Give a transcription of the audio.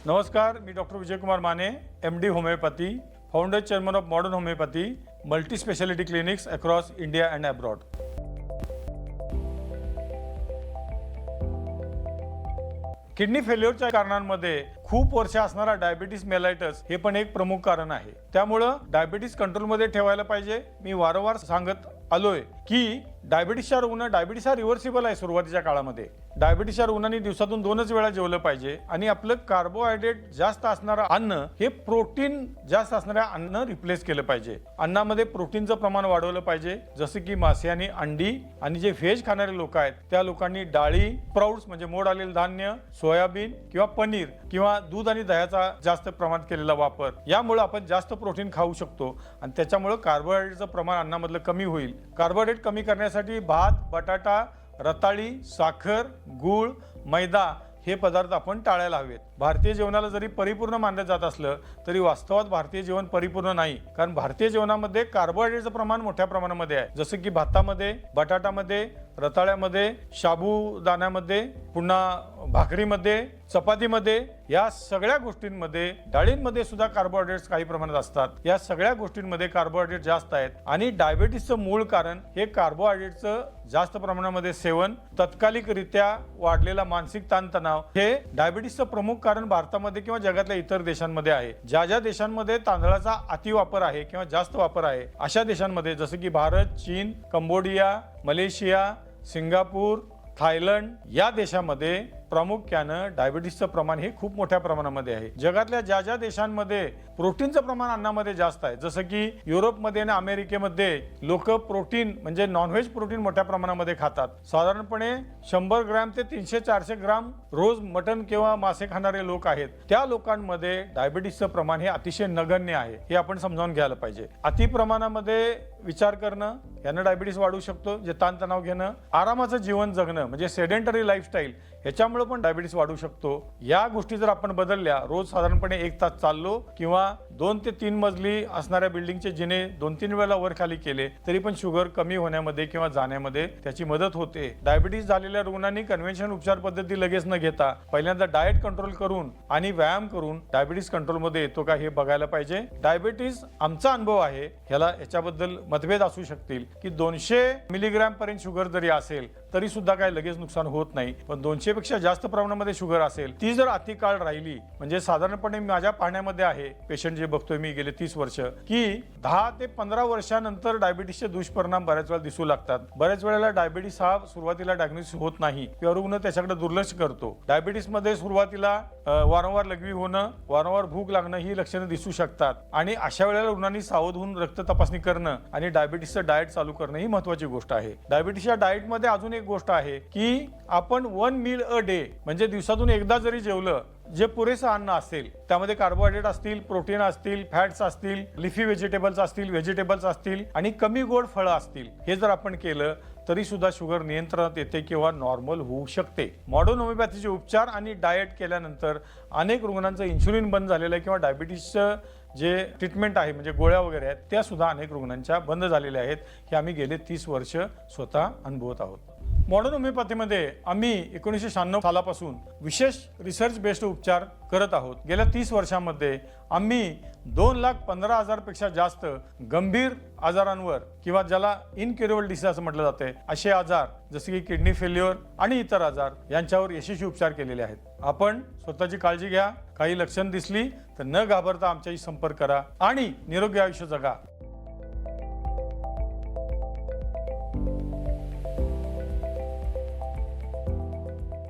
नमस्कार, मी doctor Vijaykumar Mane, MD homeopathy, founder chairman of modern homeopathy, multi speciality clinics across India and abroad. Kidney फेल्युअरच्या कारणांमध्ये खूप वर्ष असणारा डायबिटीस मेलाइटस हे पण एक प्रमुख कारण आहे. त्यामुळं डायबिटीस कंट्रोलमध्ये ठेवायला पाहिजे. मी वारंवार सांगत आलोय की डायबिटीसच्या रुग्ण डायबिटीस हा रिव्हर्सिबल आहे. सुरुवातीच्या काळामध्ये डायबिटीसच्या रुग्णांनी दिवसातून 2च वेळा जेवलं पाहिजे आणि आपलं कार्बोहायड्रेट जास्त असणारं अन्न हे प्रोटीन जास्त असणाऱ्या अन्न रिप्लेस केलं पाहिजे. अन्नामध्ये प्रोटीनचं प्रमाण वाढवलं पाहिजे. जसं की मासे आणि अंडी, आणि जे व्हेज खाणारे लोक आहेत त्या लोकांनी डाळी, स्प्राउट्स म्हणजे मोड आलेलं धान्य, सोयाबीन किंवा पनीर किंवा दूध आणि दह्याचा जास्त प्रमाणात केलेला वापर, यामुळे आपण जास्त प्रोटीन खाऊ शकतो आणि त्याच्यामुळे कार्बोहायड्रेटचं प्रमाण अन्नामधलं कमी होईल. कार्बोहायड्रेट कमी करण्यासाठी भात, बटाटा, रताळी, साखर, गूळ, मैदा हे पदार्थ आपण टाळायला हवेत. भारतीय जेवणाला जरी परिपूर्ण मानलं जात असलं तरी वास्तवात भारतीय जेवण परिपूर्ण नाही. कारण भारतीय जेवणामध्ये कार्बोहायड्रेटचं प्रमाण मोठ्या प्रमाणामध्ये आहे. जसं की भातामध्ये, बटाटामध्ये, रताळ्यामध्ये, साबुदाण्यामध्ये, पुन्हा भाकरीमध्ये, चपातीमध्ये, या सगळ्या गोष्टींमध्ये, डाळींमध्ये सुद्धा कार्बोहायड्रेट्स काही प्रमाणात असतात. या सगळ्या गोष्टींमध्ये कार्बोहायड्रेट जास्त आहेत आणि डायबिटीसचं मूळ कारण हे कार्बोहायड्रेटचं जास्त प्रमाणामध्ये सेवन, तत्कालिकरित्या वाढलेला मानसिक ताणतणाव हे डायबिटीसचं प्रमुख कारण भारतामध्ये किंवा जगातल्या इतर देशांमध्ये आहे. ज्या ज्या देशांमध्ये तांदळाचा अतिवापर आहे किंवा जास्त वापर आहे अशा देशांमध्ये जसं की भारत, चीन, कंबोडिया, मलेशिया, सिंगापूर, थायलंड या देशामध्ये प्रामुख्यानं डायबिटीसचं प्रमाण हे खूप मोठ्या प्रमाणामध्ये आहे. जगातल्या ज्या ज्या देशांमध्ये प्रोटीनचं प्रमाण अन्नामध्ये जास्त आहे, जसं की युरोपमध्ये आणि अमेरिकेमध्ये लोक प्रोटीन म्हणजे नॉनव्हेज प्रोटीन मोठ्या प्रमाणामध्ये खातात. साधारणपणे 100 ग्रॅम ते 300-400 ग्राम रोज मटण किंवा मासे खाणारे लोक आहेत. त्या लोकांमध्ये डायबिटीसचं प्रमाण हे अतिशय नगण्य आहे. हे आपण समजावून घ्यायला पाहिजे. अति प्रमाणामध्ये विचार करणं यानं डायबिटीस वाढू शकतो. जे ताणतणाव घेणं, आरामाचं जीवन जगणं म्हणजे सेडेंटरी लाईफस्टाईल, ह्याच्यामुळे पण डायबिटीस वाढू शकतो. या गोष्टी जर आपण बदलल्या, रोज साधारणपणे 1 तास चाललो किंवा 2 ते 3 मजली असणाऱ्या बिल्डिंगचे जिने 2-3 वेळा वर खाली केले तरी पण शुगर कमी होण्यामध्ये किंवा जाण्यामध्ये त्याची मदत होते. डायबिटीस झालेल्या रुग्णांनी कन्व्हेन्शनल उपचार पद्धती लगेच न घेता पहिल्यांदा डाएट कंट्रोल करून आणि व्यायाम करून डायबिटीस कंट्रोलमध्ये येतो का हे बघायला पाहिजे. डायबिटीस आमचा अनुभव आहे, ह्याला याच्याबद्दल मतभेद असू शकतील की 200 मिलीग्रॅम पर्यंत शुगर जरी असेल तरी सुद्धा काही लगेच नुकसान होत नाही. पण 200 पेक्षा जास्त प्रमाणामध्ये शुगर असेल, ती जर अति काळ राहिली, म्हणजे साधारणपणे माझ्या पाहण्यामध्ये आहे, पेशंट जे बघतोय मी गेले 30 वर्ष, की 10 ते 15 वर्षानंतर डायबिटीसचे दुष्परिणाम बऱ्याच वेळा दिसू लागतात. बऱ्याच वेळेला डायबिटीस हा सुरुवातीला डायग्नोसिस होत नाही किंवा रुग्ण त्याच्याकडे दुर्लक्ष करतो. डायबिटीसमध्ये सुरुवातीला वारंवार लघवी होणं, वारंवार भूक लागणं ही लक्षणं दिसू शकतात आणि अशा वेळेला रुग्णांनी सावध होऊन रक्त तपासणी करणं आणि डायबिटीसचं डाएट चालू करणं ही महत्त्वाची गोष्ट आहे. डायबिटीसच्या डाएटमध्ये अजून एक गोष्ट आहे की आपण 1 मील अ डे म्हणजे दिवसातून एकदा जरी जेवलं, जे पुरेसं अन्न असेल त्यामध्ये कार्बोहायड्रेट असतील, प्रोटीन असतील, फॅट्स असतील, लिफी व्हेजिटेबल्स असतील, व्हेजिटेबल्स असतील आणि कमी गोड फळं असतील, हे जर आपण केलं तरी सुद्धा शुगर नियंत्रणात येते किंवा नॉर्मल होऊ शकते. मॉडर्न होमिओपॅथीचे उपचार आणि डाएट केल्यानंतर अनेक रुग्णांचं इन्सुलिन बंद झालेलं आहे किंवा डायबिटीसचं जे ट्रीटमेंट आहे म्हणजे गोळ्या वगैरे आहेत त्या सुद्धा अनेक रुग्णांच्या बंद झालेल्या आहेत. हे आम्ही गेले 30 वर्ष स्वतः अनुभवत आहोत. मॉडर्न होमिओपॅथीमध्ये आम्ही 1996 सालापासून विशेष रिसर्च बेस्ड उपचार करत आहोत. गेल्या 30 वर्षांमध्ये आम्ही 2,15,000 पेक्षा जास्त गंभीर आजारांवर किंवा ज्याला इनक्युरेबल डिसीज असं म्हटलं जाते असे आजार जसे की किडनी फेल्युअर आणि इतर आजार यांच्यावर यशस्वी उपचार केलेले आहेत. आपण स्वतःची काळजी घ्या. काही लक्षण दिसली तर न घाबरता आमच्याशी संपर्क करा आणि निरोगी आयुष्य जगा.